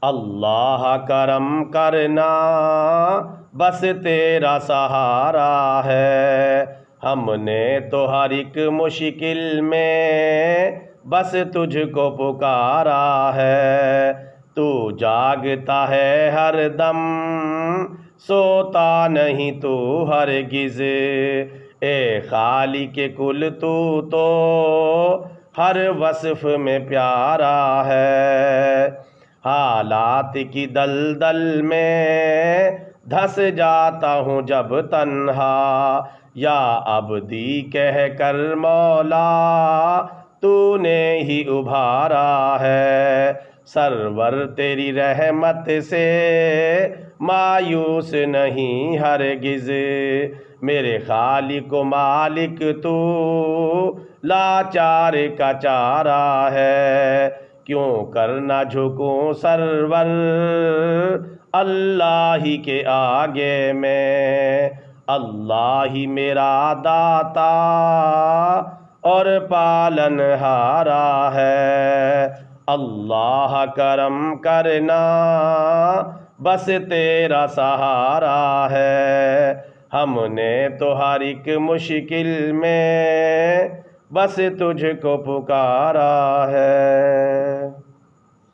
اللہ کرم کرنا بس تیرا سہارا ہے، ہم نے تو ہر ایک مشکل میں بس تجھ کو پکارا ہے، تو جاگتا ہے ہر دم سوتا نہیں تو ہرگز، اے خالق کل تو ہر وصف میں پیارا ہے، حالات کی دلدل میں دھس جاتا ہوں جب تنہا، یا عبدی کہہ کر مولا تو نے ہی ابھارا ہے، سرور تیری رحمت سے مایوس نہیں ہرگز، میرے خالق و مالک تو لاچار کا چارہ ہے، کیوں کرنا جھکوں سرور اللہ ہی کے آگے میں، اللہ ہی میرا داتا اور پالن ہارا ہے، اللہ کرم کرنا بس تیرا سہارا ہے، ہم نے تو ہر ایک مشکل میں بس تجھ کو پکارا ہے۔